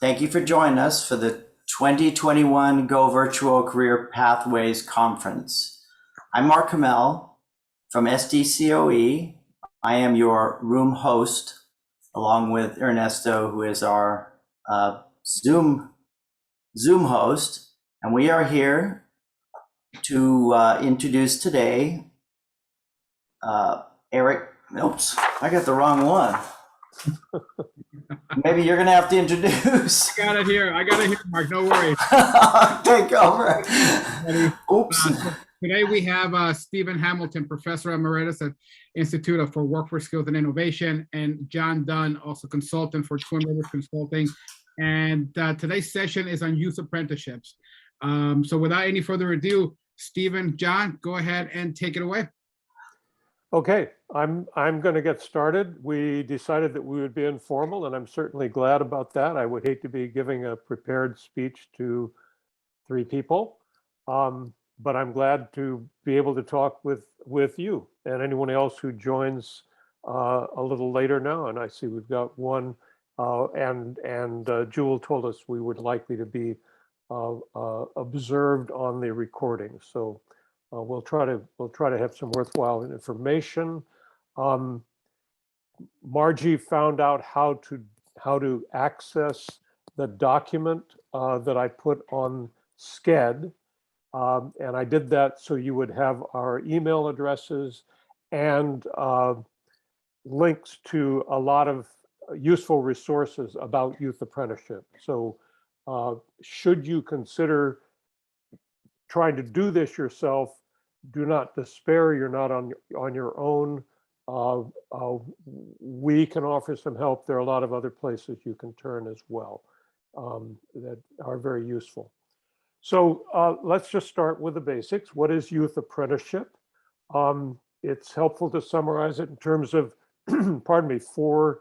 Thank you for joining us for the 2021 Go Virtual Career Pathways Conference. I'm Mark Hamel from SDCOE. I am your room host, along with Ernesto, who is our Zoom host. And we are here to introduce today Eric. Oops, I got the wrong one. Maybe you're going to have to introduce. I got it here, Mark. No worries. Take over. Oops. Today we have Stephen Hamilton, Professor Emeritus at Institute for Workforce Skills and Innovation, and John Dunn, also consultant for Twin Rivers Consulting. And today's session is on youth apprenticeships. So without any further ado, Stephen, John, go ahead and take it away. Okay, I'm going to get started. We decided that we would be informal, and I'm certainly glad about that. I would hate to be giving a prepared speech to 3 people, but I'm glad to be able to talk with you and anyone else who joins a little later now. And I see we've got one, and Jewel told us we would likely to be observed on the recording. So. We'll try to have some worthwhile information. Margie found out how to access the document that I put on Sched, and I did that so you would have our email addresses and links to a lot of useful resources about youth apprenticeship. So should you consider trying to do this yourself, do not despair. You're not on your own. We can offer some help. There are a lot of other places you can turn as well that are very useful. So let's just start with the basics. What is youth apprenticeship? It's helpful to summarize it in terms of, pardon me, 4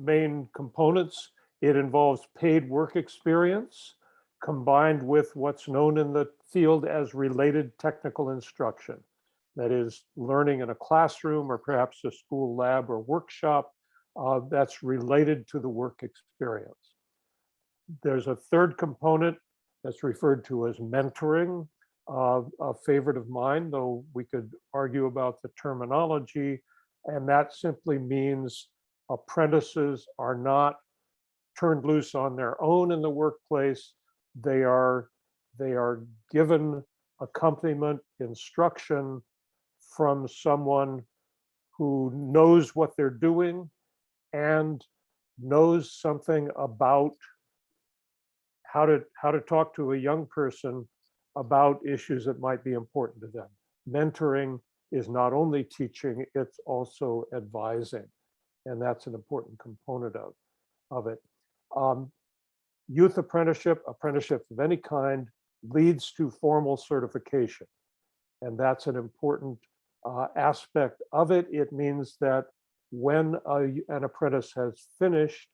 main components. It involves paid work experience, combined with what's known in the field as related technical instruction. That is, learning in a classroom or perhaps a school lab or workshop that's related to the work experience. There's a third component that's referred to as mentoring, a favorite of mine, though we could argue about the terminology, and that simply means apprentices are not turned loose on their own in the workplace. They are given accompaniment, instruction from someone who knows what they're doing and knows something about how to talk to a young person about issues that might be important to them. Mentoring is not only teaching, it's also advising, and that's an important component of it. Youth apprenticeship of any kind, leads to formal certification. And that's an important aspect of it. It means that when an apprentice has finished,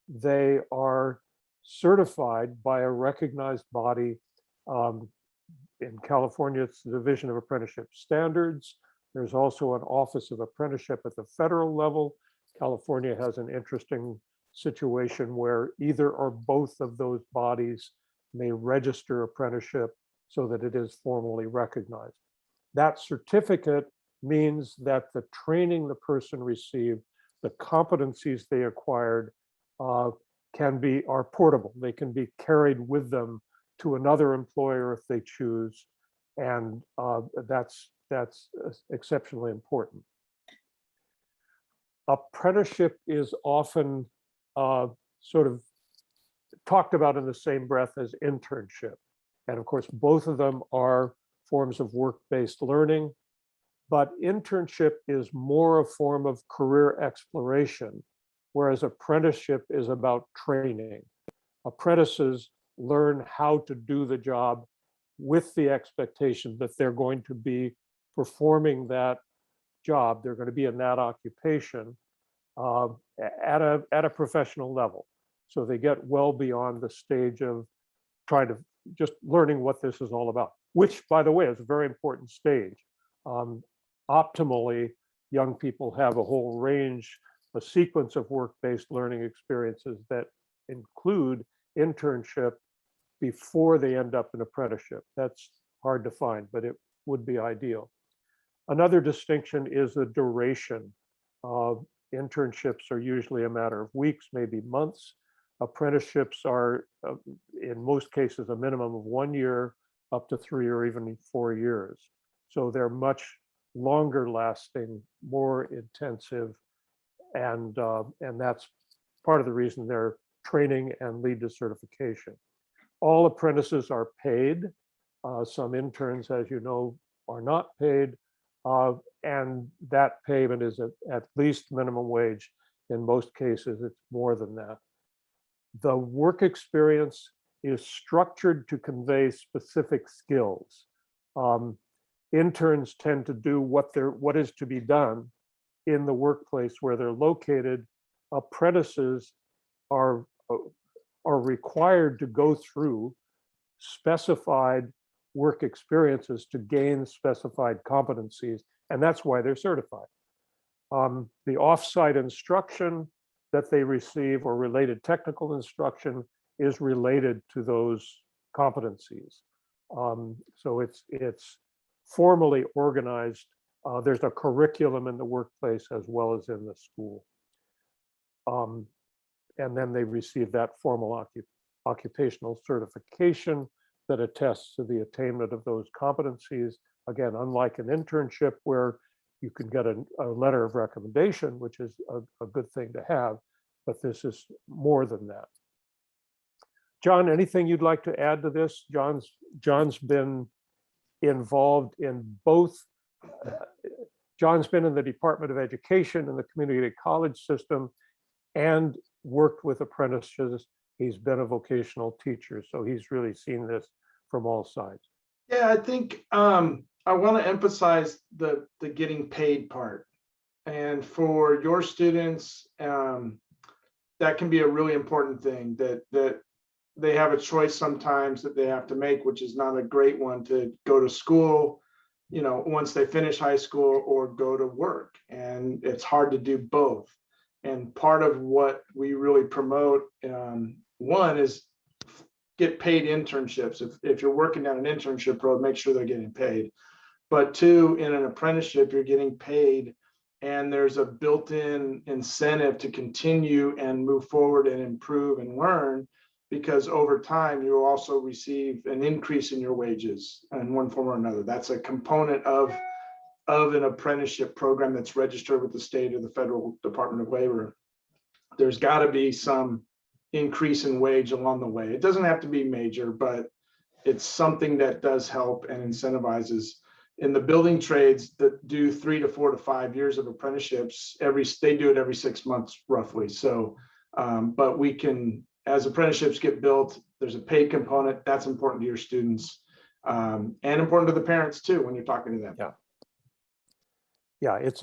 they are certified by a recognized body. In California, it's the Division of Apprenticeship Standards. There's also an Office of Apprenticeship at the federal level. California has an interesting situation where either or both of those bodies may register apprenticeship so that it is formally recognized. That certificate means that the training the person received, the competencies they acquired are portable. They can be carried with them to another employer if they choose, and that's exceptionally important. Apprenticeship is often sort of talked about in the same breath as internship. And of course, both of them are forms of work-based learning, but internship is more a form of career exploration, whereas apprenticeship is about training. Apprentices learn how to do the job with the expectation that they're going to be performing that job, they're going to be in that occupation at a professional level. So they get well beyond the stage of trying to just learning what this is all about, which, by the way, is a very important stage. Optimally, young people have a whole range, a sequence of work-based learning experiences that include internship before they end up in apprenticeship. That's hard to find, but it would be ideal. Another distinction is the duration. Internships are usually a matter of weeks, maybe months. Apprenticeships are, in most cases, a minimum of 1 year, up to 3 or even 4 years. So they're much longer lasting, more intensive, and that's part of the reason they're training and lead to certification. All apprentices are paid. Some interns, as you know, are not paid, and that payment is at least minimum wage. In most cases, it's more than that. The work experience is structured to convey specific skills. Interns tend to do what is to be done in the workplace where they're located. Apprentices are required to go through specified work experiences to gain specified competencies, and that's why they're certified. The offsite instruction that they receive or related technical instruction is related to those competencies. So it's formally organized. There's a curriculum in the workplace as well as in the school. And then they receive that formal occupational certification that attests to the attainment of those competencies. Again, unlike an internship where you can get a letter of recommendation, which is a good thing to have, but this is more than that. John, anything you'd like to add to this? John's been involved in both. John's been in the Department of Education and the community college system and worked with apprentices. He's been a vocational teacher, so he's really seen this from all sides. Yeah, I think I want to emphasize the getting paid part. And for your students, that can be a really important thing, that they have a choice sometimes that they have to make, which is not a great one, to go to school, you know, once they finish high school, or go to work. And it's hard to do both. And part of what we really promote, one is get paid internships. If you're working down an internship road, make sure they're getting paid. But two, in an apprenticeship, you're getting paid, and there's a built-in incentive to continue and move forward and improve and learn, because over time you will also receive an increase in your wages in one form or another. That's a component of an apprenticeship program that's registered with the state or the federal Department of Labor. There's got to be some increase in wage along the way. It doesn't have to be major, but it's something that does help and incentivizes. In the building trades that do 3 to 4 to 5 years of apprenticeships, they do it every 6 months roughly. So, but we can, as apprenticeships get built, there's a paid component that's important to your students, and important to the parents too when you're talking to them. Yeah, it's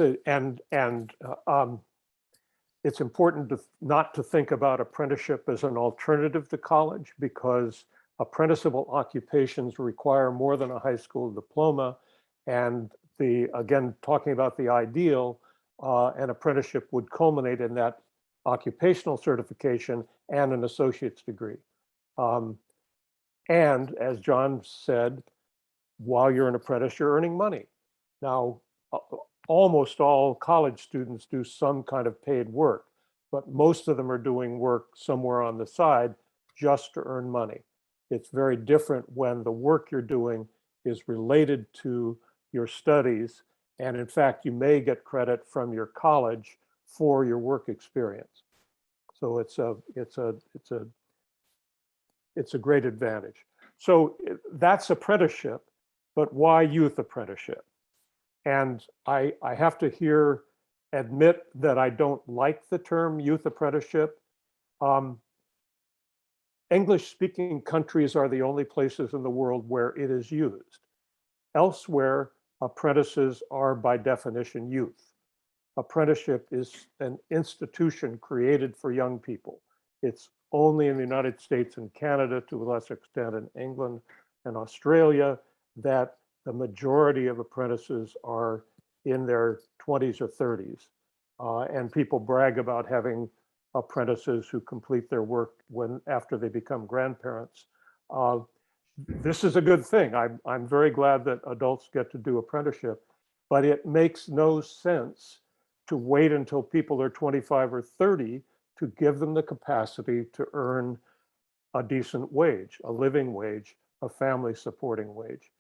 it's important not to think about apprenticeship as an alternative to college, because apprenticeable occupations require more than a high school diploma. And again, talking about the ideal, an apprenticeship would culminate in that occupational certification and an associate's degree. And as John said, while you're an apprentice, you're earning money. Now, almost all college students do some kind of paid work, but most of them are doing work somewhere on the side just to earn money. It's very different when the work you're doing is related to your studies, and in fact, you may get credit from your college for your work experience. So it's a great advantage. So that's apprenticeship, but why youth apprenticeship? And I have to admit that I don't like the term youth apprenticeship. English-speaking countries are the only places in the world where it is used. Elsewhere, apprentices are by definition youth. Apprenticeship is an institution created for young people. It's only in the United States and Canada, to a lesser extent in England and Australia, that the majority of apprentices are in their 20s or 30s. And people brag about having apprentices who complete their work after they become grandparents. This is a good thing. I'm very glad that adults get to do apprenticeship, but it makes no sense to wait until people are 25 or 30 to give them the capacity to earn a decent wage, a living wage, a family supporting wage.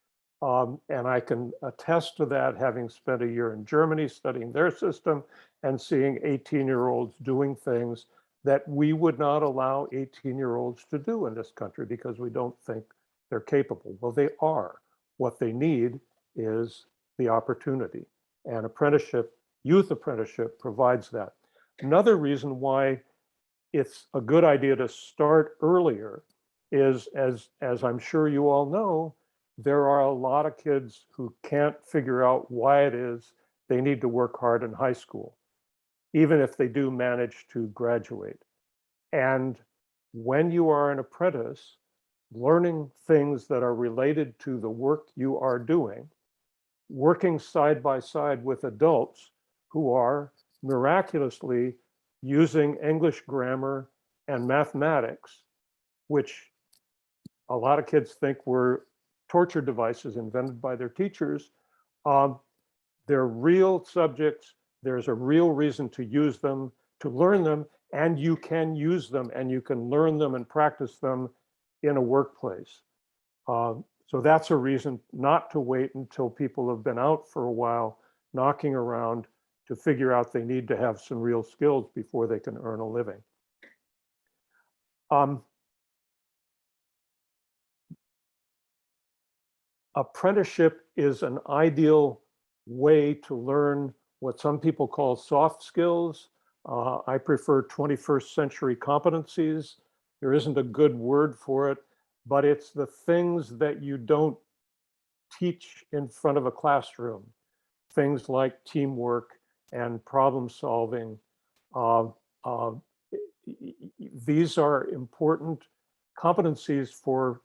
And I can attest to that, having spent a year in Germany studying their system and seeing 18-year-olds doing things that we would not allow 18-year-olds to do in this country because we don't think they're capable. Well, they are. What they need is the opportunity. And apprenticeship, youth apprenticeship, provides that. Another reason why it's a good idea to start earlier is, as I'm sure you all know, there are a lot of kids who can't figure out why it is they need to work hard in high school, even if they do manage to graduate. And when you are an apprentice, learning things that are related to the work you are doing, working side by side with adults who are miraculously using English grammar and mathematics, which a lot of kids think were torture devices invented by their teachers. They're real subjects. There's a real reason to use them, to learn them, and you can use them and you can learn them and practice them in a workplace. So that's a reason not to wait until people have been out for a while, knocking around, to figure out they need to have some real skills before they can earn a living. Apprenticeship is an ideal way to learn what some people call soft skills. I prefer 21st century competencies. There isn't a good word for it, but it's the things that you don't teach in front of a classroom. Things like teamwork and problem solving. These are important competencies for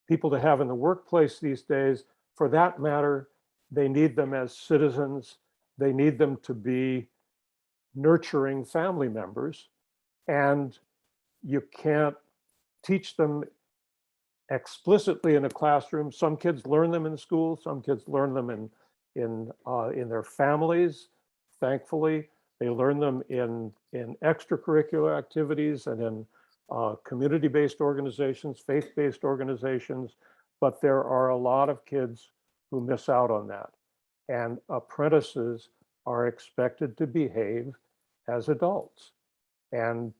people to have in the workplace these days. For that matter, they need them as citizens. They need them to be nurturing family members. And you can't teach them explicitly in a classroom. Some kids learn them in school. Some kids learn them in their families. Thankfully, they learn them in extracurricular activities and in community-based organizations, faith-based organizations. But there are a lot of kids who miss out on that. And apprentices are expected to behave as adults and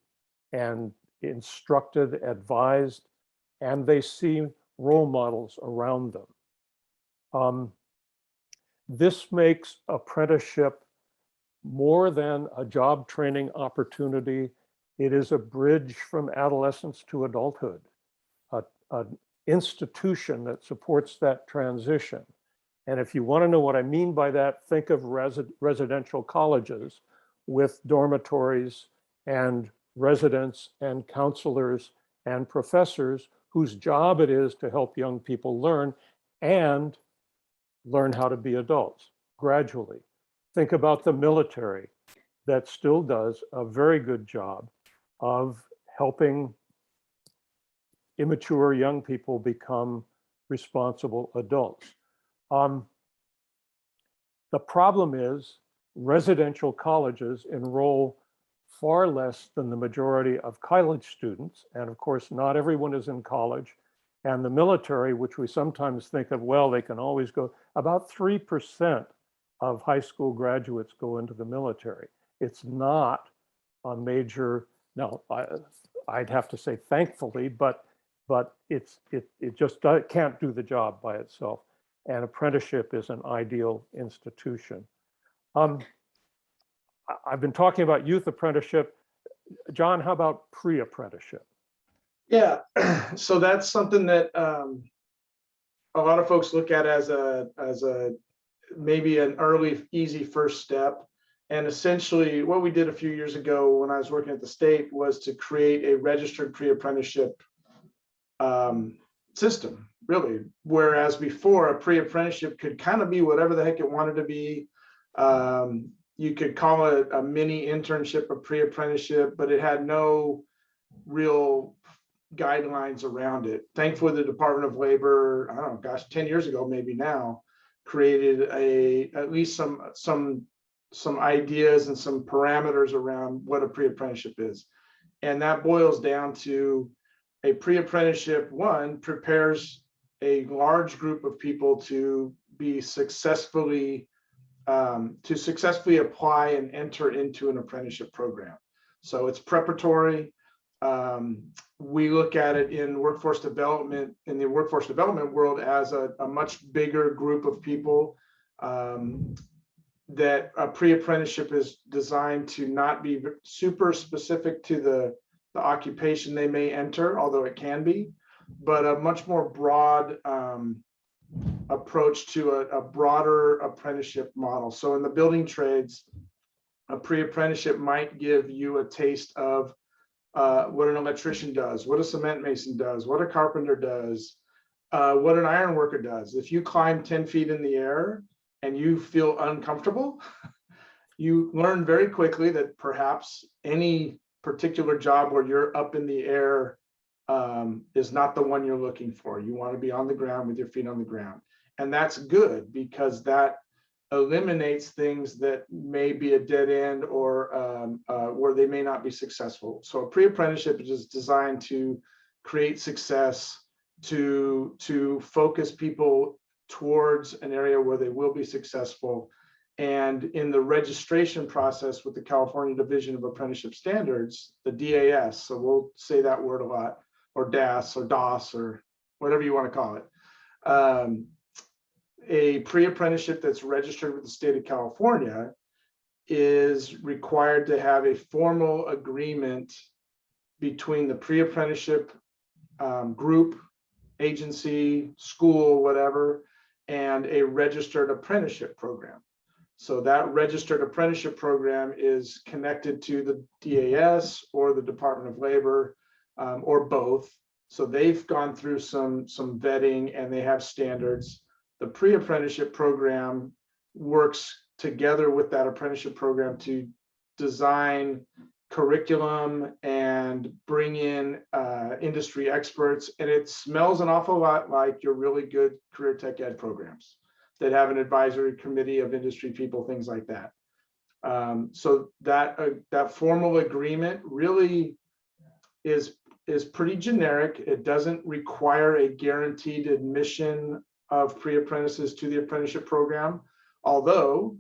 instructed, advised, and they see role models around them. This makes apprenticeship more than a job training opportunity. It is a bridge from adolescence to adulthood, an institution that supports that transition. And if you want to know what I mean by that, think of residential colleges with dormitories and residents and counselors and professors whose job it is to help young people learn and learn how to be adults gradually. Think about the military that still does a very good job of helping immature young people become responsible adults. The problem is residential colleges enroll far less than the majority of college students. And of course, not everyone is in college. And the military, which we sometimes think of, well, they can always go, about 3% of high school graduates go into the military. It's not a major, no, I'd have to say thankfully, but it just can't do the job by itself. And apprenticeship is an ideal institution. I've been talking about youth apprenticeship. John, how about pre-apprenticeship? Yeah, so that's something that a lot of folks look at as a maybe an early, easy first step. And essentially what we did a few years ago when I was working at the state was to create a registered pre-apprenticeship system, really. Whereas before, a pre-apprenticeship could kind of be whatever the heck it wanted to be. you could call it a mini internship, a pre-apprenticeship, but it had no real guidelines around it. Thankfully, the Department of Labor, I don't know, gosh, 10 years ago, maybe now, created at least some ideas and some parameters around what a pre-apprenticeship is. And that boils down to a pre-apprenticeship, one, prepares a large group of people to be successfully apply and enter into an apprenticeship program. So it's preparatory. We look at it in workforce development, in the workforce development world, as a much bigger group of people. That a pre-apprenticeship is designed to not be super specific to the occupation they may enter, although it can be, but a much more broad approach to a broader apprenticeship model. So in the building trades, a pre-apprenticeship might give you a taste of what an electrician does, what a cement mason does, what a carpenter does, what an iron worker does. If you climb 10 feet in the air and you feel uncomfortable, you learn very quickly that perhaps any particular job where you're up in the air is not the one you're looking for. You want to be on the ground with your feet on the ground. And that's good, because that eliminates things that may be a dead end or where they may not be successful. So a pre-apprenticeship is designed to create success, to focus people towards an area where they will be successful. And in the registration process with the California Division of Apprenticeship Standards, the DAS, so we'll say that word a lot, or DAS or DOS or whatever you want to call it. A pre-apprenticeship that's registered with the state of California is required to have a formal agreement between the pre-apprenticeship group, agency, school, whatever, and a registered apprenticeship program. So that registered apprenticeship program is connected to the DAS or the Department of Labor, or both. So they've gone through some vetting and they have standards. The pre-apprenticeship program works together with that apprenticeship program to design curriculum and bring in industry experts. And it smells an awful lot like your really good career tech ed programs that have an advisory committee of industry people, things like that. So that formal agreement really is pretty generic. It doesn't require a guaranteed admission of pre-apprentices to the apprenticeship program, although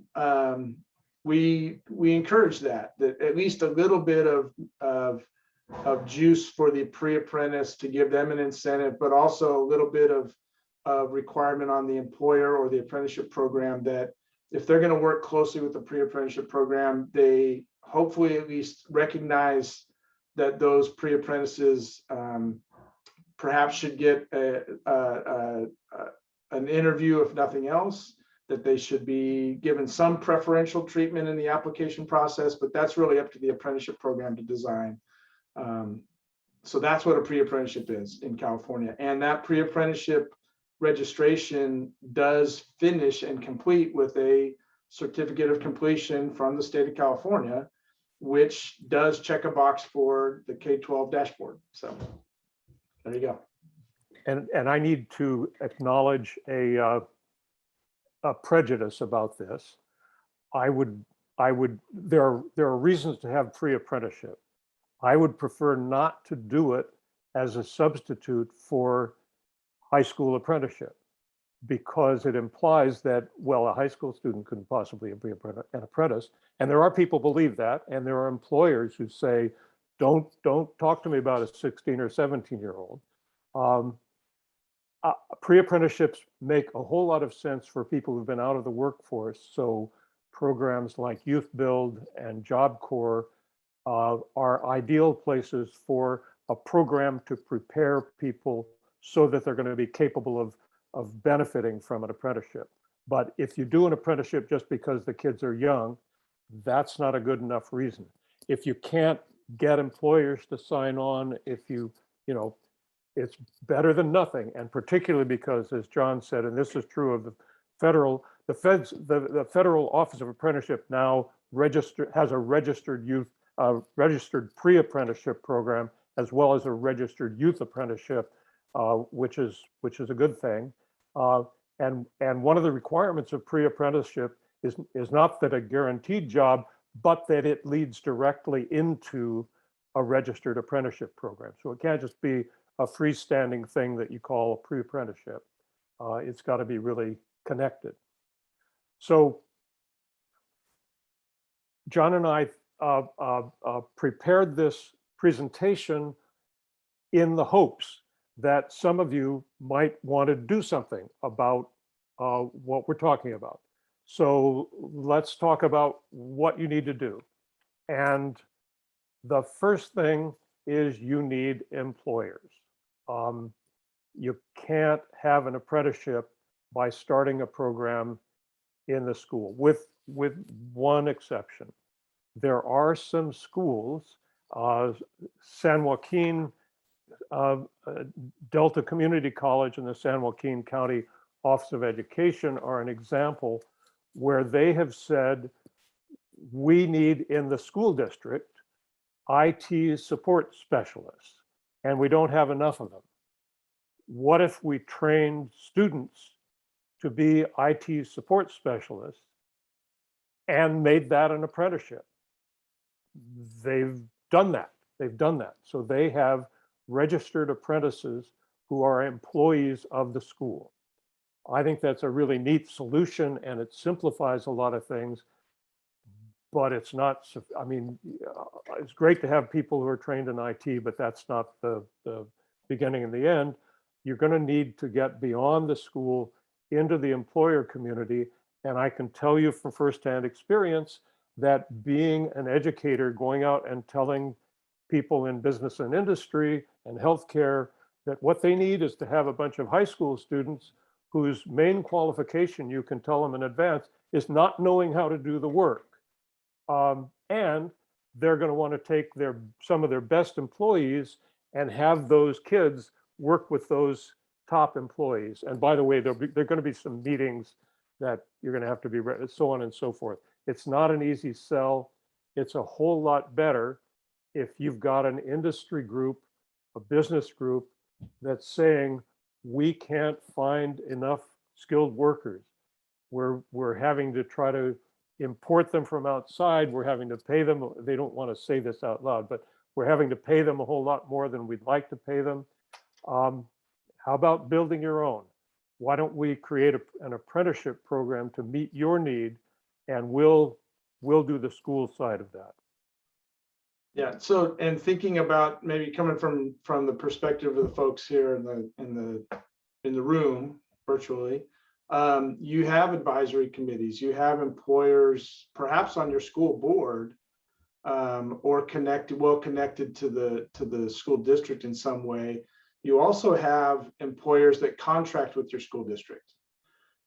we encourage that at least a little bit of juice for the pre-apprentice to give them an incentive, but also a little bit of requirement on the employer or the apprenticeship program that if they're going to work closely with the pre-apprenticeship program, they hopefully at least recognize that those pre-apprentices perhaps should get an interview, if nothing else, that they should be given some preferential treatment in the application process, but that's really up to the apprenticeship program to design. So that's what a pre-apprenticeship is in California. And that pre-apprenticeship registration does finish and complete with a certificate of completion from the state of California, which does check a box for the K-12 dashboard. So there you go. And I need to acknowledge a prejudice about this. There are reasons to have pre-apprenticeship. I would prefer not to do it as a substitute for high school apprenticeship, because it implies that, well, a high school student couldn't possibly be an apprentice. And there are people who believe that, and there are employers who say, don't talk to me about a 16 or 17-year-old. Pre-apprenticeships make a whole lot of sense for people who've been out of the workforce. So programs like Youth Build and Job Corps are ideal places for a program to prepare people so that they're going to be capable of benefiting from an apprenticeship. But if you do an apprenticeship just because the kids are young, that's not a good enough reason. If you can't get employers to sign on, it's better than nothing. And particularly because, as John said, and this is true of the Federal Office of Apprenticeship now has a registered registered pre-apprenticeship program, as well as a registered youth apprenticeship, which is a good thing. And one of the requirements of pre-apprenticeship is not that a guaranteed job, but that it leads directly into a registered apprenticeship program. So it can't just be a freestanding thing that you call a pre-apprenticeship. It's got to be really connected. So John and I prepared this presentation in the hopes that some of you might want to do something about what we're talking about. So let's talk about what you need to do. And the first thing is you need employers. You can't have an apprenticeship by starting a program in the school, with one exception. There are some schools, San Joaquin Delta Community College and the San Joaquin County Office of Education are an example where they have said, we need in the school district IT support specialists, and we don't have enough of them. What if we trained students to be IT support specialists and made that an apprenticeship? They've done that. So they have registered apprentices who are employees of the school. I think that's a really neat solution, and it simplifies a lot of things, but it's not, I mean, it's great to have people who are trained in IT, but that's not the beginning and the end. You're going to need to get beyond the school into the employer community. And I can tell you from firsthand experience that being an educator, going out and telling people in business and industry and healthcare that what they need is to have a bunch of high school students whose main qualification, you can tell them in advance, is not knowing how to do the work. And they're going to want to take some of their best employees and have those kids work with those top employees. And by the way, there are going to be some meetings that you're going to have to be ready, so on and so forth. It's not an easy sell. It's a whole lot better if you've got an industry group, a business group that's saying, we can't find enough skilled workers. We're having to try to import them from outside. We're having to pay them. They don't want to say this out loud, but we're having to pay them a whole lot more than we'd like to pay them. How about building your own? Why don't we create an apprenticeship program to meet your need, and we'll do the school side of that. Yeah. So, and thinking about maybe coming from the perspective of the folks here in the room virtually, you have advisory committees, you have employers, perhaps on your school board, or connected to the school district in some way. You also have employers that contract with your school district,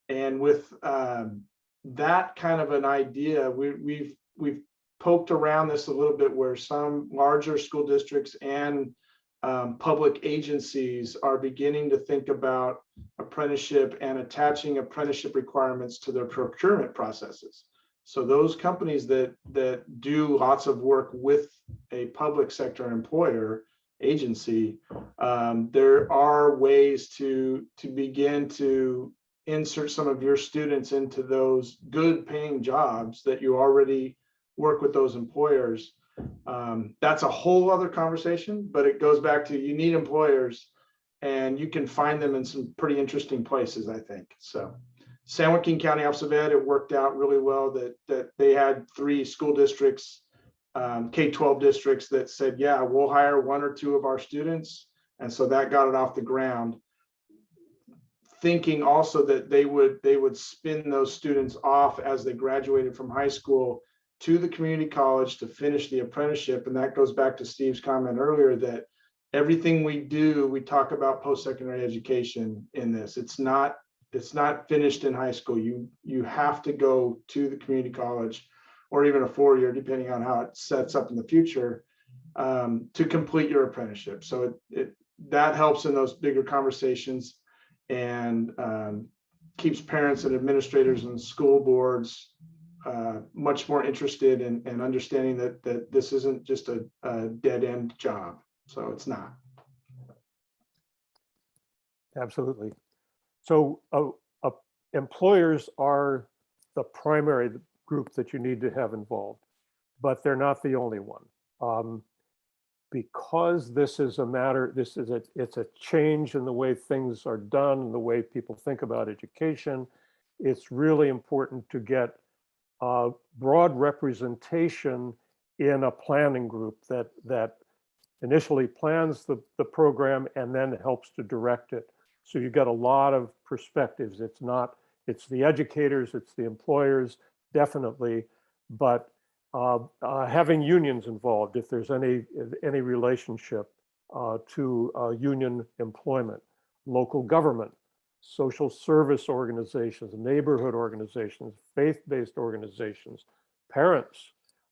and with that kind of an idea, we've poked around this a little bit, where some larger school districts and public agencies are beginning to think about apprenticeship and attaching apprenticeship requirements to their procurement processes. So those companies that do lots of work with a public sector employer agency, there are ways to begin to insert some of your students into those good paying jobs that you already work with those employers. That's a whole other conversation, but it goes back to, you need employers, and you can find them in some pretty interesting places, I think. So San Joaquin County Office of Ed, it worked out really well that they had 3 school districts, K-12 districts, that said, yeah, we'll hire 1 or 2 of our students. And so that got it off the ground, thinking also that they would spin those students off as they graduated from high school to the community college to finish the apprenticeship. And that goes back to Steve's comment earlier, that everything we do, we talk about post-secondary education in this. It's not finished in high school. You have to go to the community college, or even a 4-year, depending on how it sets up in the future, to complete your apprenticeship. So that helps in those bigger conversations, and keeps parents and administrators and school boards much more interested in understanding that this isn't just a dead end job. So it's not. Absolutely. So employers are the primary group that you need to have involved, but they're not the only one. Because this is a matter, it's a change in the way things are done and the way people think about education. It's really important to get broad representation in a planning group that initially plans the program and then helps to direct it. So you get a lot of perspectives. It's the educators, it's the employers, definitely, but having unions involved, if there's any relationship to union employment, local government, social service organizations, neighborhood organizations, faith-based organizations, parents,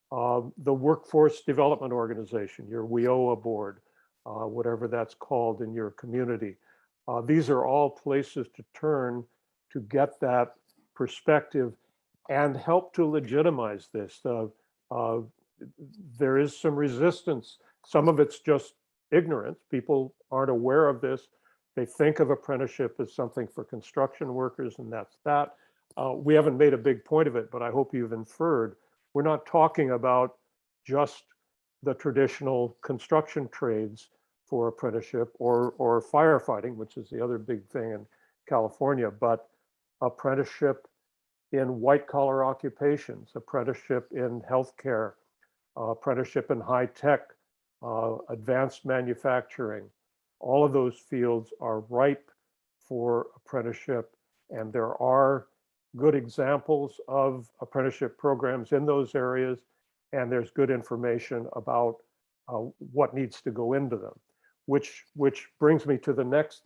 the workforce development organization, your WIOA board, whatever that's called in your community. These are all places to turn to get that perspective and help to legitimize this. There is some resistance. Some of it's just ignorance. People aren't aware of this. They think of apprenticeship as something for construction workers, and that's that. We haven't made a big point of it, but I hope you've inferred we're not talking about just the traditional construction trades for apprenticeship or firefighting, which is the other big thing in California, but apprenticeship in white collar occupations, apprenticeship in healthcare, apprenticeship in high tech, advanced manufacturing. All of those fields are ripe for apprenticeship, and there are good examples of apprenticeship programs in those areas, and there's good information about what needs to go into them, which brings me to the next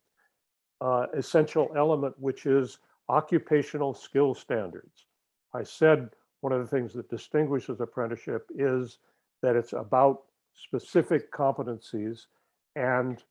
essential element, which is occupational skill standards. I said one of the things that distinguishes apprenticeship is that it's about specific competencies, and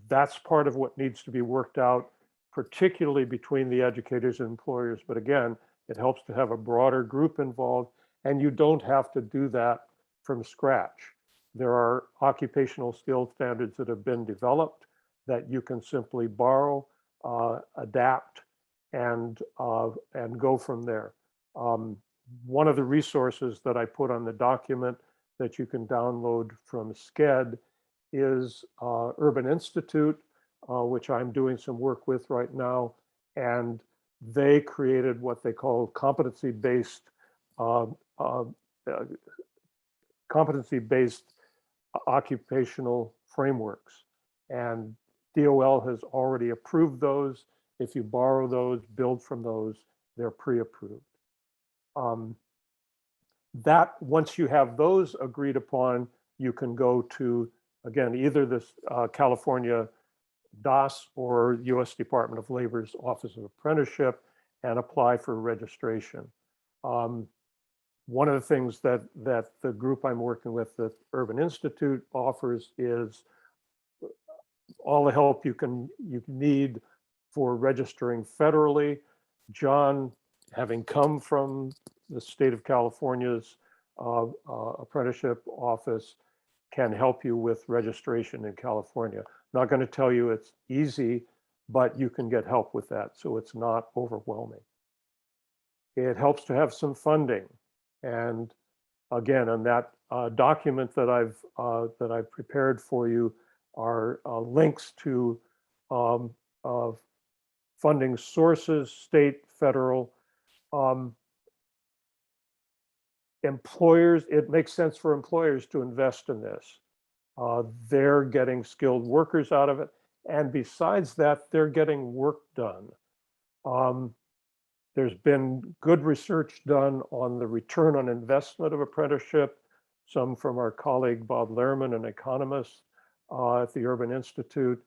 that's part of what needs to be worked out, particularly between the educators and employers. But again, it helps to have a broader group involved, and you don't have to do that from scratch. There are occupational skill standards that have been developed that you can simply borrow, adapt, and go from there. One of the resources that I put on the document that you can download from SCED is Urban Institute, which I'm doing some work with right now, and they created what they call competency-based occupational frameworks, and DOL has already approved those. If you borrow those, build from those, they're pre-approved. That once you have those agreed upon, you can go to, again, either this California DAS or US Department of Labor's Office of Apprenticeship and apply for registration. One of the things that the group I'm working with, the Urban Institute, offers is all the help you need for registering federally. John, having come from the state of California's apprenticeship office, can help you with registration in California. I'm not going to tell you it's easy, but you can get help with that, so it's not overwhelming. It helps to have some funding, and again, on that document that I've prepared for you are links to funding sources, state, federal. Employers, it makes sense for employers to invest in this. They're getting skilled workers out of it, and besides that, they're getting work done. There's been good research done on the return on investment of apprenticeship, some from our colleague Bob Lehrman, an economist at the Urban Institute,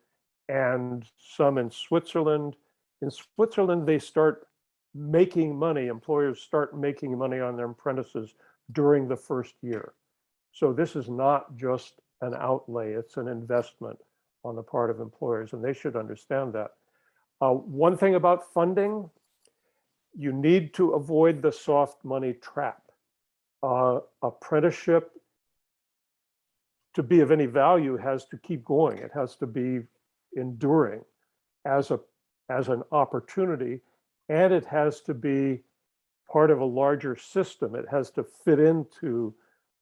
and some in Switzerland. In Switzerland, they start making money, employers start making money on their apprentices during the first year. So this is not just an outlay, it's an investment on the part of employers, and they should understand that. One thing about funding, You need to avoid the soft money trap. Apprenticeship, to be of any value, has to keep going. It has to be enduring as an opportunity, and it has to be part of a larger system. It has to fit into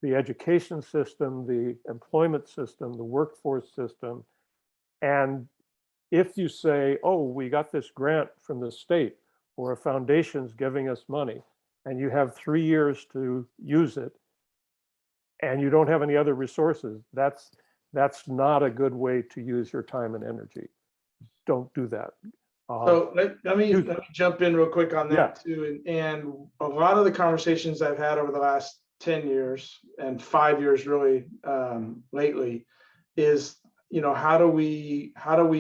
the education system, the employment system, the workforce system. And if you say, oh, we got this grant from the state, or a foundation's giving us money, and you have 3 years to use it, and you don't have any other resources, that's not a good way to use your time and energy. Don't do that. So let me jump in real quick on that too. And a lot of the conversations I've had over the last 10 years and 5 years really lately is, how do we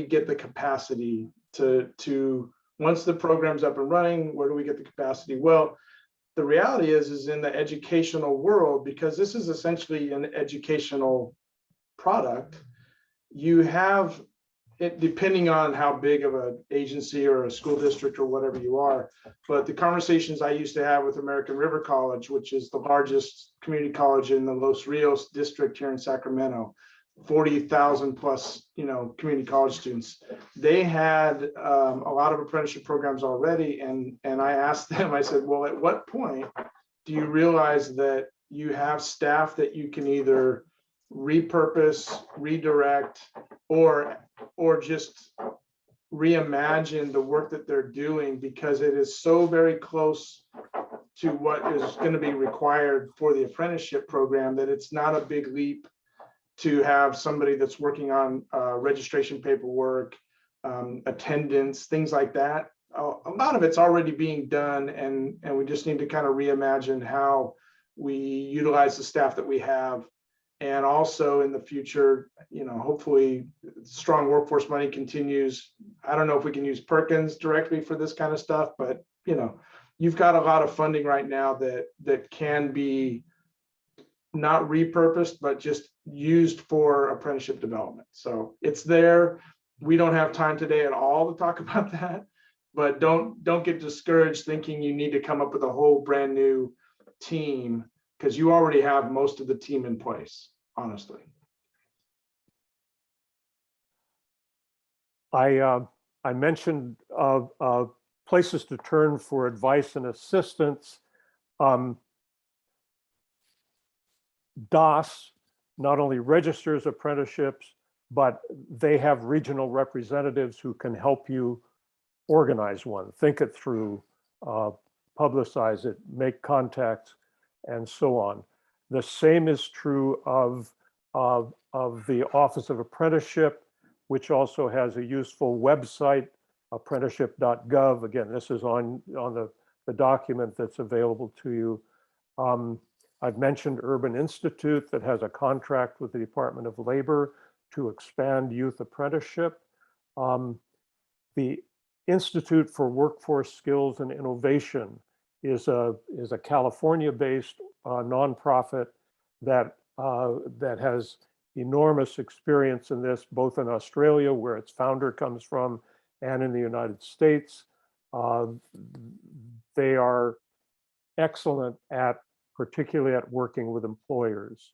get the capacity to once the program's up and running, where do we get the capacity? Well, the reality is in the educational world, because this is essentially an educational product, you have it, depending on how big of an agency or a school district or whatever you are. But the conversations I used to have with American River College, which is the largest community college in the Los Rios district here in Sacramento, 40,000 plus, community college students. They had a lot of apprenticeship programs already. And I asked them, I said, well, at what point do you realize that you have staff that you can either repurpose, redirect, or just reimagine the work that they're doing, because it is so very close to what is going to be required for the apprenticeship program that it's not a big leap to have somebody that's working on registration paperwork, attendance, things like that. A lot of it's already being done, and we just need to kind of reimagine how we utilize the staff that we have. And also in the future, hopefully strong workforce money continues. I don't know if we can use Perkins directly for this kind of stuff, but you've got a lot of funding right now that can be not repurposed, but just used for apprenticeship development. So it's there. We don't have time today at all to talk about that, but don't get discouraged thinking you need to come up with a whole brand new team, because you already have most of the team in place, honestly. I mentioned places to turn for advice and assistance. DAS not only registers apprenticeships, but they have regional representatives who can help you organize one, think it through, publicize it, make contacts, and so on. The same is true of the Office of Apprenticeship, which also has a useful website, apprenticeship.gov. Again, this is on the document that's available to you. I've mentioned Urban Institute that has a contract with the Department of Labor to expand youth apprenticeship. The Institute for Workforce Skills and Innovation is a California-based nonprofit that has enormous experience in this, both in Australia, where its founder comes from, and in the United States. They are excellent particularly at working with employers.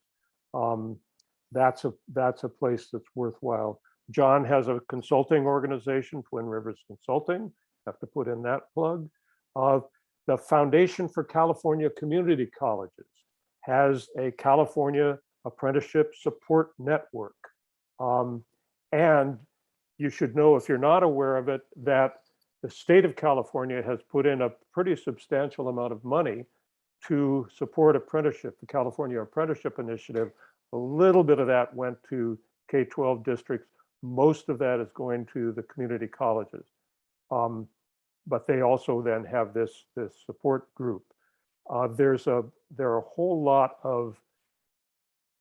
That's a place that's worthwhile. John has a consulting organization, Twin Rivers Consulting. Have to put in that plug. The Foundation for California Community Colleges has a California Apprenticeship Support Network. And you should know, if you're not aware of it, that the state of California has put in a pretty substantial amount of money to support apprenticeship, the California Apprenticeship Initiative. A little bit of that went to K-12 districts. Most of that is going to the community colleges. But they also then have this support group. There are a whole lot of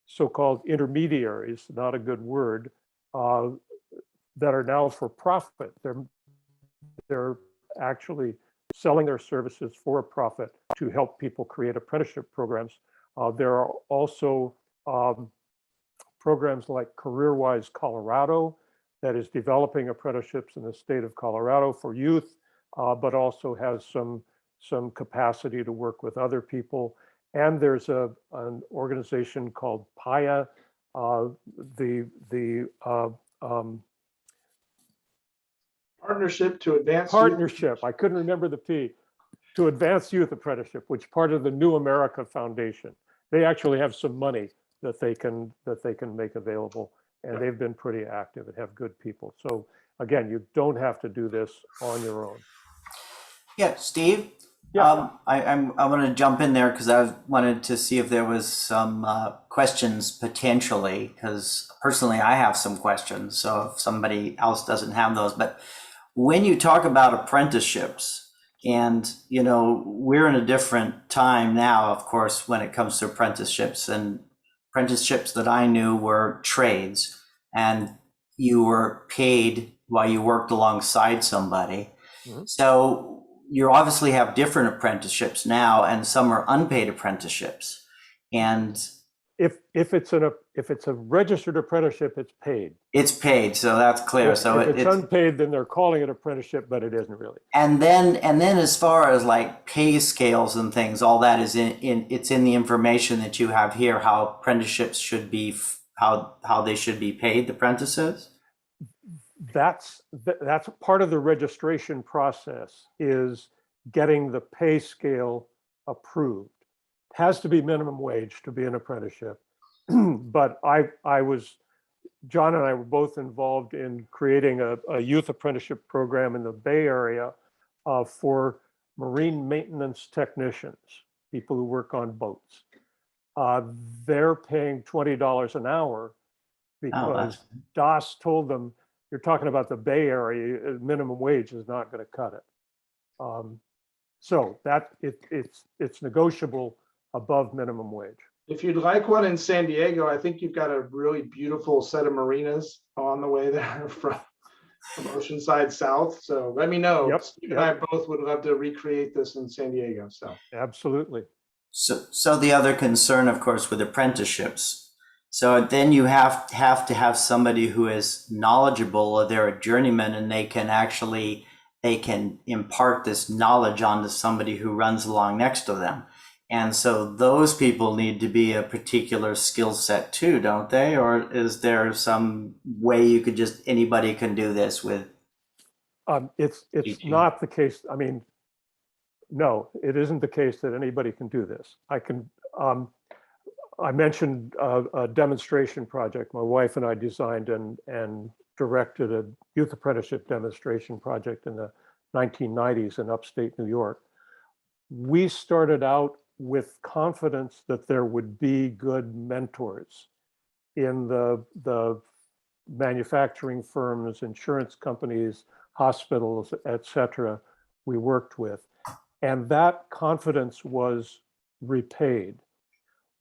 so-called intermediaries, not a good word, that are now for profit. They're actually selling their services for a profit to help people create apprenticeship programs. There are also programs like CareerWise Colorado that is developing apprenticeships in the state of Colorado for youth, but also has some some capacity to work with other people. And there's an organization called PAYA, the Partnership to advance. partnership, I couldn't remember the P, to advance youth apprenticeship, which part of the New America Foundation. They actually have some money that they can make available, and they've been pretty active and have good people. So again, you don't have to do this on your own. Yeah, Steve. Yeah. I'm going to jump in there because I wanted to see if there was some questions potentially, because personally I have some questions. So if somebody else doesn't have those, but when you talk about apprenticeships, and you know, we're in a different time now, of course, when it comes to apprenticeships, and apprenticeships that I knew were trades, and you were paid while you worked alongside somebody. Mhm. So you obviously have different apprenticeships now, and some are unpaid apprenticeships. And If it's a registered apprenticeship, it's paid. it's paid, so that's clear. If it's unpaid, then they're calling it apprenticeship, but it isn't really. And then as far as like pay scales and things, all that is it's in the information that you have here, how apprenticeships should be, how they should be paid, the apprentices. That's part of the registration process, is getting the pay scale approved. It has to be minimum wage to be an apprenticeship. But John and I were both involved in creating a youth apprenticeship program in the Bay Area for marine maintenance technicians, people who work on boats. They're paying $20 an hour because DOS told them, you're talking about the Bay Area, minimum wage is not going to cut it. So that it's negotiable above minimum wage. If you'd like one in San Diego, I think you've got a really beautiful set of marinas on the way there from Oceanside South. So let me know. Yep, Steve and I both would love to recreate this in San Diego. So absolutely. So the other concern, of course, with apprenticeships. So then you have to have somebody who is knowledgeable, or they're a journeyman, and they can impart this knowledge onto somebody who runs along next to them. And so those people need to be a particular skill set too, don't they? Or is there some way you could just, anybody can do this with? It's not the case. I mean, no, it isn't the case that anybody can do this. I mentioned a demonstration project. My wife and I designed and directed a youth apprenticeship demonstration project in the 1990s in upstate New York. We started out with confidence that there would be good mentors in the manufacturing firms, insurance companies, hospitals, etc. we worked with. And that confidence was repaid.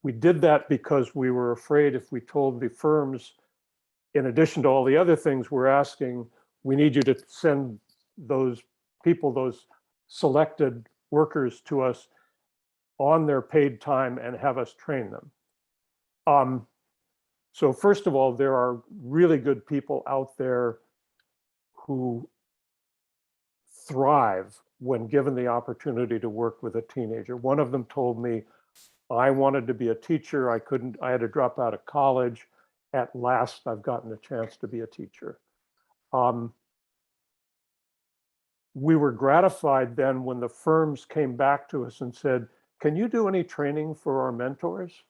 We did that because we were afraid if we told the firms, in addition to all the other things we're asking, we need you to send those people, those selected workers to us on their paid time and have us train them. So first of all, there are really good people out there who thrive when given the opportunity to work with a teenager. One of them told me, I wanted to be a teacher. I had to drop out of college. At last, I've gotten a chance to be a teacher. We were gratified then when the firms came back to us and said, can you do any training for our mentors?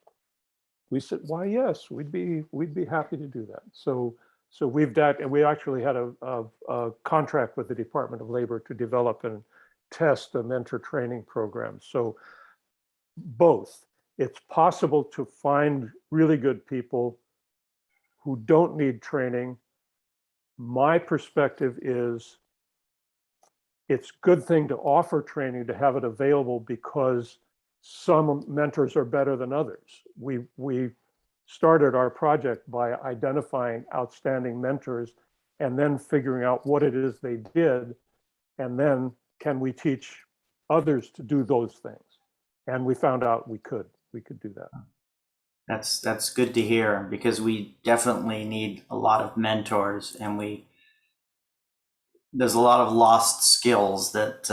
We said, why, yes, we'd be happy to do that. So we've done, and we actually had a contract with the Department of Labor to develop and test a mentor training program. So both, it's possible to find really good people who don't need training. My perspective is it's a good thing to offer training, to have it available, because some mentors are better than others. We started our project by identifying outstanding mentors and then figuring out what it is they did, and then can we teach others to do those things? And we found out we could do that. That's good to hear, because we definitely need a lot of mentors, and there's a lot of lost skills that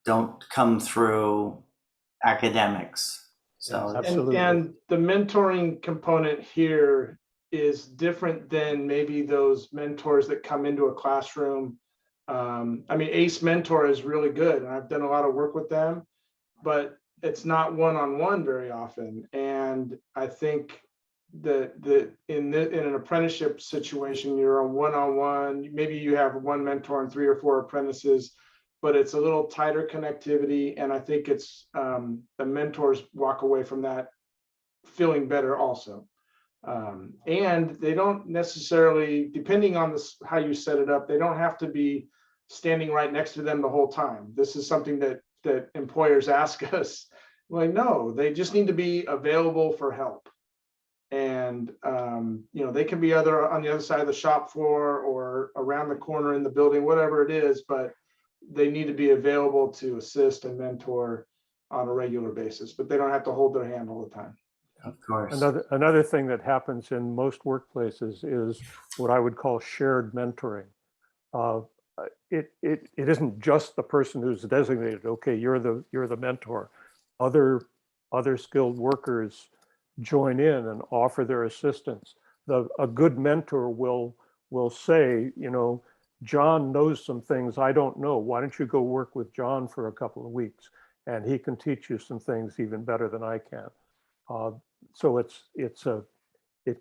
don't come through academics. So Absolutely. And the mentoring component here is different than maybe those mentors that come into a classroom. I mean, ACE Mentor is really good, and I've done a lot of work with them, but it's not one-on-one very often. And I think that in an apprenticeship situation, you're on one-on-one. Maybe you have one mentor and 3 or 4 apprentices, but it's a little tighter connectivity. And I think it's the mentors walk away from that feeling better also. And they don't necessarily, depending on this, how you set it up, they don't have to be standing right next to them the whole time. This is something that employers ask us. Like, no, they just need to be available for help. And you know, they can be on the other side of the shop floor or around the corner in the building, whatever it is, but they need to be available to assist and mentor on a regular basis, but they don't have to hold their hand all the time. of course. Another thing that happens in most workplaces is what I would call shared mentoring. It isn't just the person who's designated. Okay, you're the mentor. Other skilled workers join in and offer their assistance. A good mentor will say, you know, John knows some things I don't know. Why don't you go work with John for a couple of weeks, and he can teach you some things even better than I can. So it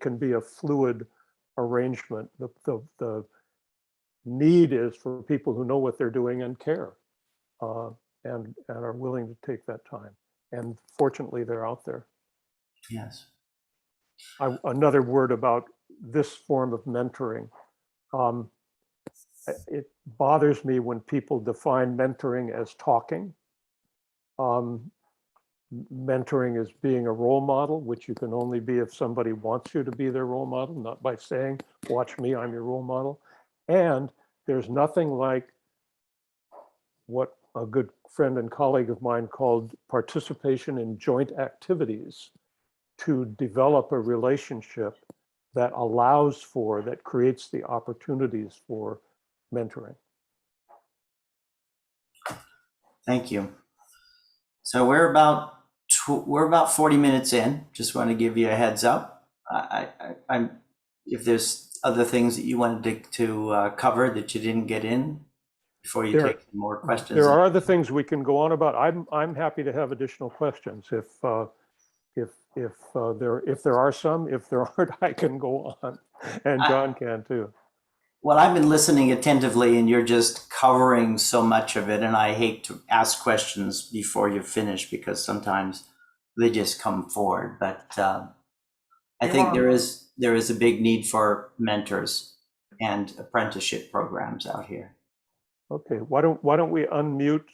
can be a fluid arrangement. The need is for people who know what they're doing and care, and are willing to take that time. And fortunately, they're out there. Yes. Another word about this form of mentoring. It bothers me when people define mentoring as talking. Mentoring is being a role model, which you can only be if somebody wants you to be their role model, not by saying, watch me, I'm your role model. And there's nothing like what a good friend and colleague of mine called participation in joint activities to develop a relationship that that creates the opportunities for mentoring. Thank you. So we're about 40 minutes in. Just want to give you a heads up. I'm if there's other things that you wanted to cover that you didn't get in before you take more questions. There are other things we can go on about. I'm happy to have additional questions if there are some. If there aren't, I can go on, and John can too. Well, I've been listening attentively, and you're just covering so much of it, and I hate to ask questions before you finish because sometimes they just come forward. But I think there is a big need for mentors and apprenticeship programs out here. Okay, why don't we unmute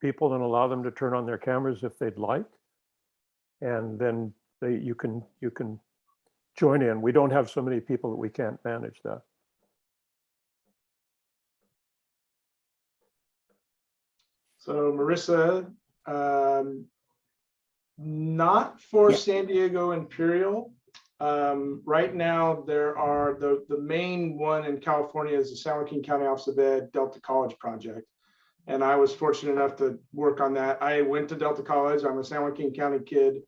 people and allow them to turn on their cameras if they'd like, and then you can join in. We don't have so many people that we can't manage that. So Marissa, not for San Diego Imperial. Right now, there are the main one in California is the San Joaquin County Office of Ed Delta College project. And I was fortunate enough to work on that. I went to Delta College. I'm a San Joaquin County kid.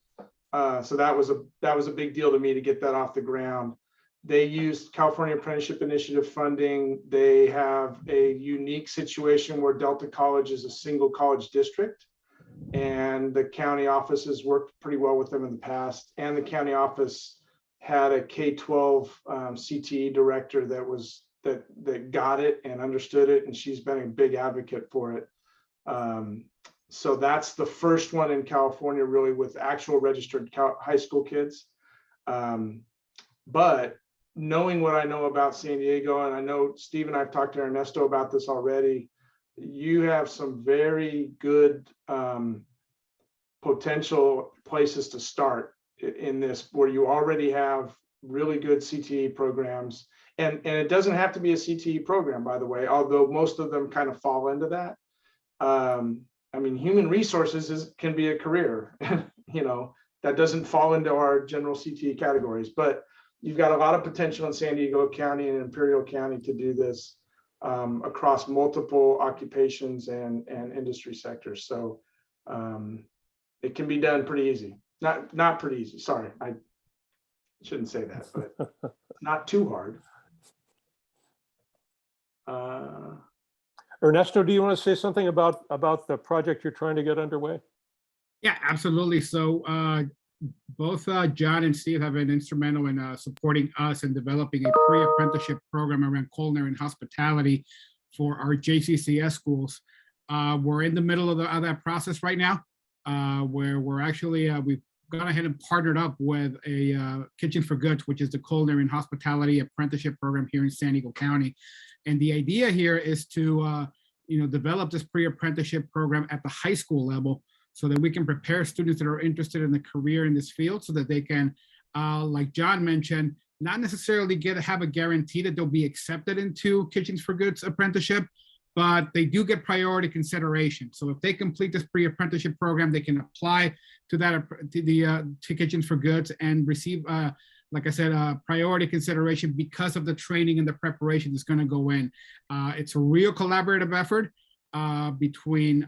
So that was a big deal to me to get that off the ground. They used California Apprenticeship Initiative funding. They have a unique situation where Delta College is a single college district, and the county office has worked pretty well with them in the past. And the county office had a K-12 CTE director that got it and understood it, and she's been a big advocate for it. So that's the first one in California, really, with actual registered high school kids. But knowing what I know about San Diego, and I know Steve and I've talked to Ernesto about this already, you have some very good potential places to start in this, where you already have really good CTE programs. And it doesn't have to be a CTE program, by the way, although most of them kind of fall into that. I mean, human resources can be a career, you know, that doesn't fall into our general CTE categories, but you've got a lot of potential in San Diego County and Imperial County to do this. across multiple occupations and industry sectors. So it can be done pretty easy. Not pretty easy. Sorry, I shouldn't say that, but not too hard. Ernesto, do you want to say something about the project you're trying to get underway? Yeah, absolutely. So both John and Steve have been instrumental in supporting us in developing a pre-apprenticeship program around culinary and hospitality for our JCCS schools. We're in the middle of that process right now, where we're actually, we've gone ahead and partnered up with a Kitchen for Goods, which is the culinary and hospitality apprenticeship program here in San Diego County. And the idea here is to develop this pre-apprenticeship program at the high school level so that we can prepare students that are interested in the career in this field so that they can, like John mentioned, not necessarily have a guarantee that they'll be accepted into Kitchens for Goods apprenticeship, but they do get priority consideration. So if they complete this pre-apprenticeship program, they can apply to that to Kitchens for Goods and receive, like I said, priority consideration because of the training and the preparation that's going to go in. It's a real collaborative effort between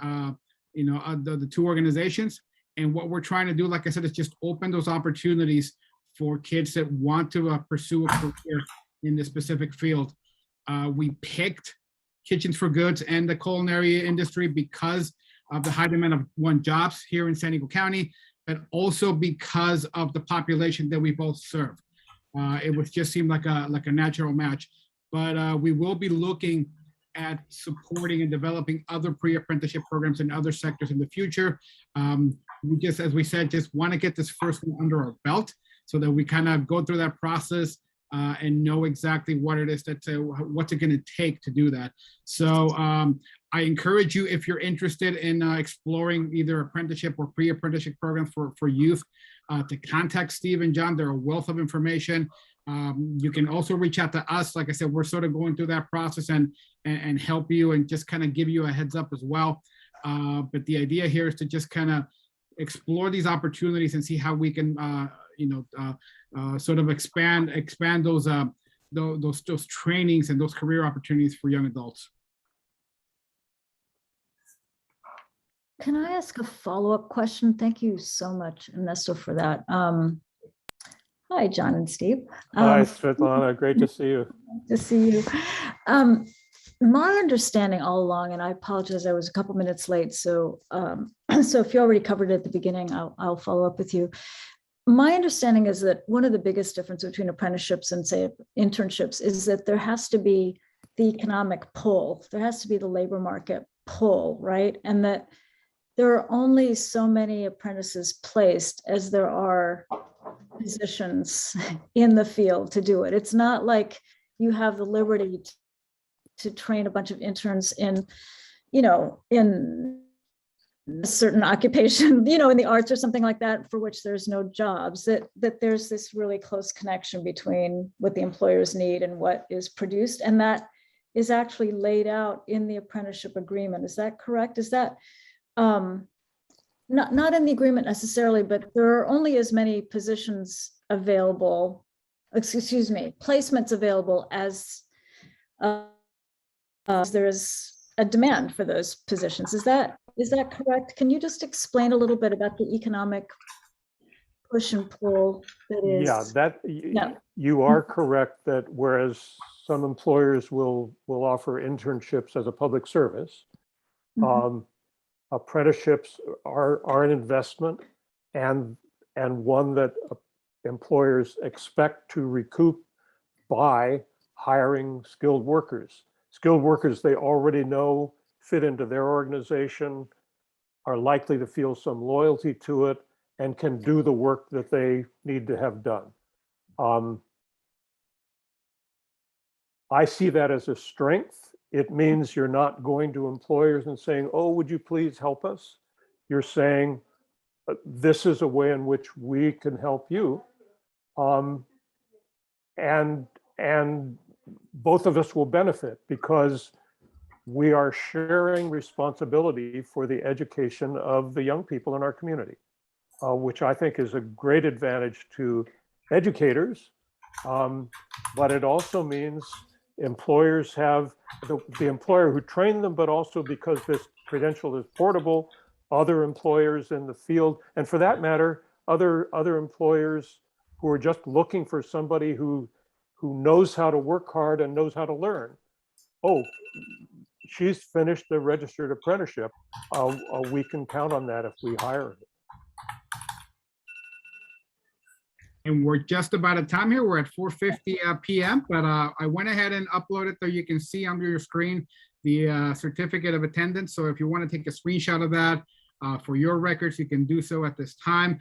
the two organizations. And what we're trying to do, like I said, is just open those opportunities for kids that want to pursue a career in this specific field. We picked Kitchens for Goods and the culinary industry because of the high demand of jobs here in San Diego County, but also because of the population that we both serve. It would just seem like a natural match. But we will be looking at supporting and developing other pre-apprenticeship programs in other sectors in the future. We just, as we said, just want to get this first one under our belt so that we kind of go through that process and know exactly what it is what's it going to take to do that. So I encourage you, if you're interested in exploring either apprenticeship or pre-apprenticeship programs for youth, to contact Steve and John. They're a wealth of information. You can also reach out to us. Like I said, we're sort of going through that process and help you and just kind of give you a heads up as well. But the idea here is to just kind of explore these opportunities and see how we can, sort of expand those trainings and those career opportunities for young adults. Can I ask a follow-up question? Thank you so much, Ernesto, for that. Hi, John and Steve. Hi, Svetlana. Great to see you. To see you. My understanding all along, and I apologize, I was a couple minutes late, so so if you already covered it at the beginning, I'll follow up with you. My understanding is that one of the biggest differences between apprenticeships and, say, internships is that there has to be the economic pull. There has to be the labor market pull, right? And that there are only so many apprentices placed as there are positions in the field to do it. It's not like you have the liberty to train a bunch of interns in a certain occupation, in the arts or something like that, for which there's no jobs, that there's this really close connection between what the employers need and what is produced. And that is actually laid out in the apprenticeship agreement. Is that correct? Is that not in the agreement necessarily, but there are only as many positions available, placements available as there is a demand for those positions. Is that correct? Can you just explain a little bit about the economic push and pull that is? You are correct that whereas some employers will offer internships as a public service, apprenticeships are an investment and one that employers expect to recoup by hiring skilled workers. Skilled workers they already know fit into their organization, are likely to feel some loyalty to it, and can do the work that they need to have done. I see that as a strength. It means you're not going to employers and saying, oh, would you please help us? You're saying, this is a way in which we can help you. And both of us will benefit because we are sharing responsibility for the education of the young people in our community, which I think is a great advantage to educators. But it also means Employers have the employer who trained them, but also because this credential is portable, other employers in the field, and for that matter, other employers who are just looking for somebody who knows how to work hard and knows how to learn. Oh, she's finished the registered apprenticeship. We can count on that if we hire her. And we're just about at time here. We're at 4:50 p.m. But I went ahead and uploaded so you can see under your screen the certificate of attendance. So if you want to take a screenshot of that for your records, you can do so at this time.